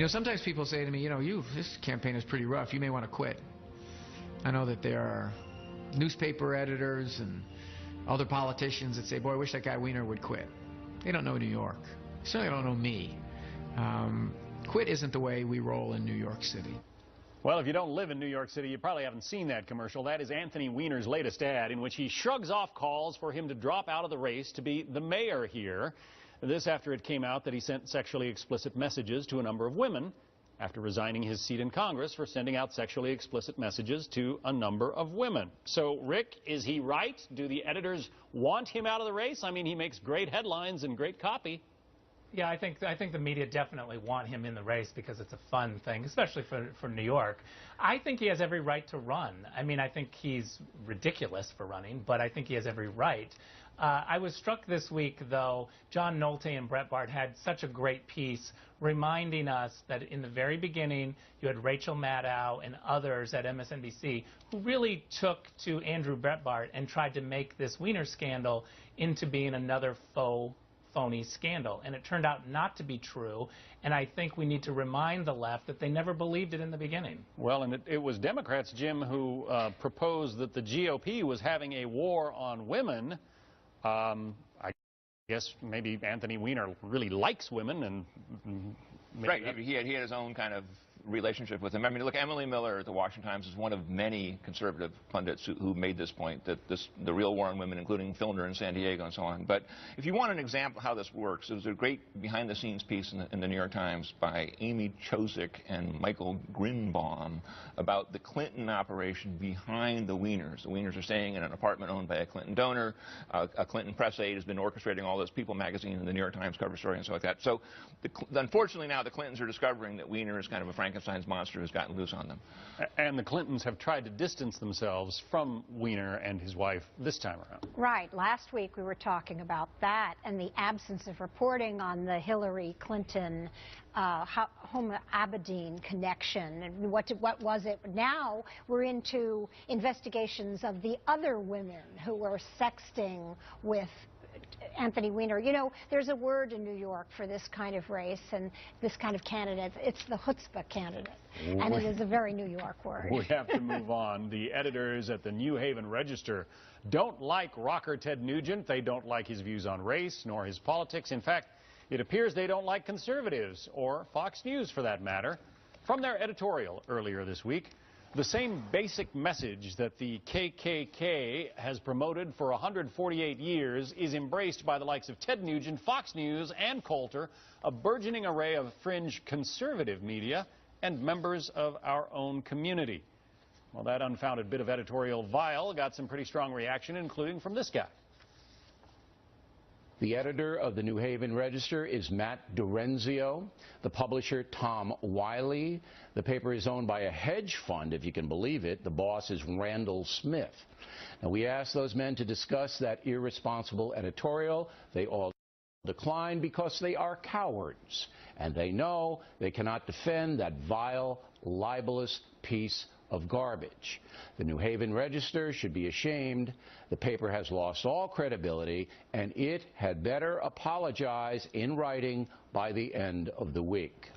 You know, sometimes people say to me, you know, this campaign is pretty rough. You may want to quit. I know that there are newspaper editors and other politicians that say, boy, I wish that guy Weiner would quit. They don't know New York. They certainly don't know me. Quit isn't the way we roll in New York City. Well, if you don't live in New York City, you probably haven't seen that commercial. That is Anthony Weiner's latest ad in which he shrugs off calls for him to drop out of the race to be the mayor here. This after it came out that he sent sexually explicit messages to a number of women after resigning his seat in Congress for sending out sexually explicit messages to a number of women. So, Rick, is he right? Do the editors want him out of the race? I mean, he makes great headlines and great copy. Yeah, I think the media definitely want him in the race because it's a fun thing, especially for New York. I think he has every right to run. I mean, I think he's ridiculous for running, but I think he has every right. I was struck this week, though, John Nolte and Breitbart had such a great piece reminding us that in the very beginning you had Rachel Maddow and others at MSNBC who really took to Andrew Breitbart and tried to make this Weiner scandal into being another phony scandal. And it turned out not to be true. And I think we need to remind the left that they never believed it in the beginning. Well, and it was Democrats, Jim, who proposed that the GOP was having a war on women. I guess maybe Anthony Weiner really likes women, and right. He had his own kind of relationship with him. I mean, look, Emily Miller at the Washington Times is one of many conservative pundits who made this point, that the real war on women, including Filner in San Diego and so on. But if you want an example of how this works, there was a great behind-the-scenes piece in the New York Times by Amy Chozick and Michael Grinbaum about the Clinton operation behind the Weiners. The Weiners are staying in an apartment owned by a Clinton donor. A Clinton press aide has been orchestrating all this. People magazine and the New York Times cover story and so like that. So unfortunately now the Clintons are discovering that Weiner is kind of a Frankenstein's monster who's gotten loose on them. And the Clintons have tried to distance themselves from Weiner and his wife this time around. Right. Last week we were talking about that and the absence of reporting on the Hillary Clinton-Huma Abedin connection. And what was it? Now we're into investigations of the other women who were sexting with Anthony Weiner. You know, there's a word in New York for this kind of race and this kind of candidate. It's the chutzpah candidate. And it is a very New York word. We have to move on. The editors at the New Haven Register don't like rocker Ted Nugent. They don't like his views on race nor his politics. In fact, it appears they don't like conservatives, or Fox News for that matter. From their editorial earlier this week, the same basic message that the KKK has promoted for 148 years is embraced by the likes of Ted Nugent, Fox News, Ann Coulter, a burgeoning array of fringe conservative media, and members of our own community. Well, that unfounded bit of editorial vile got some pretty strong reaction, including from this guy. The editor of the New Haven Register is Matt Dorenzio. The publisher, Tom Wiley. The paper is owned by a hedge fund, if you can believe it. The boss is Randall Smith. Now, we asked those men to discuss that irresponsible editorial. They all declined because they are cowards, and they know they cannot defend that vile, libelous piece of garbage. The New Haven Register should be ashamed. The paper has lost all credibility, and it had better apologize in writing by the end of the week.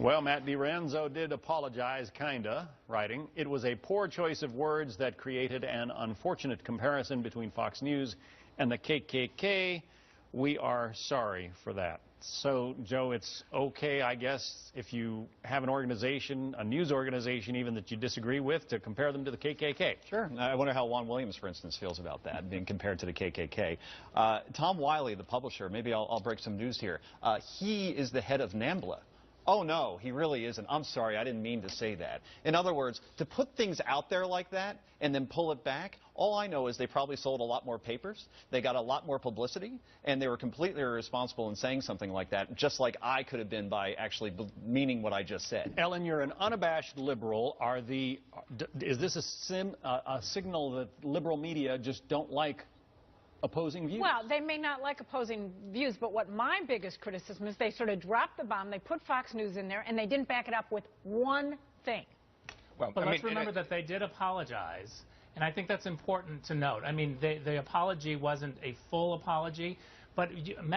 Well, Matt DiRenzo did apologize, kinda, writing, "It was a poor choice of words that created an unfortunate comparison between Fox News and the KKK. We are sorry for that." So, Joe, it's okay, I guess, if you have an organization, a news organization even, that you disagree with, to compare them to the KKK. Sure. I wonder how Juan Williams, for instance, feels about that, being compared to the KKK. Tom Wiley, the publisher, maybe I'll break some news here. He is the head of NAMBLA. Oh, no, he really isn't. I'm sorry, I didn't mean to say that. In other words, to put things out there like that and then pull it back, all I know is they probably sold a lot more papers, they got a lot more publicity, and they were completely irresponsible in saying something like that, just like I could have been by actually meaning what I just said. Ellen, you're an unabashed liberal. Is this a signal that liberal media just don't like opposing views? Well, they may not like opposing views, but what my biggest criticism is, they sort of dropped the bomb, they put Fox News in there, and they didn't back it up with one thing. Well, but let's remember that they did apologize, and I think that's important to note. I mean, the apology wasn't a full apology, But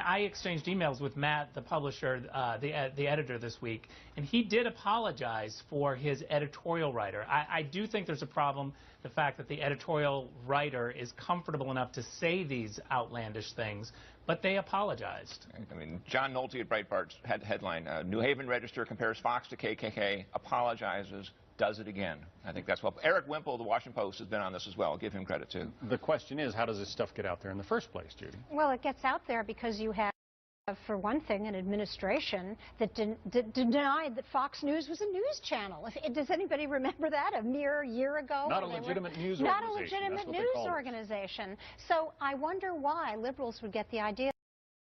I exchanged emails with Matt, the publisher, the editor this week, and he did apologize for his editorial writer. I do think there's a problem, the fact that the editorial writer is comfortable enough to say these outlandish things, but they apologized. I mean, John Nolte at Breitbart had headline, New Haven Register compares Fox to KKK, apologizes, does it again. I think that's what Eric Wimple, the Washington Post, has been on this as well. Give him credit, too. The question is, how does this stuff get out there in the first place, Judy? Well, it gets out there because you have, for one thing, an administration that denied that Fox News was a news channel. Does anybody remember that a mere year ago? Not a legitimate news organization. Not a legitimate news organization. So I wonder why liberals would get the idea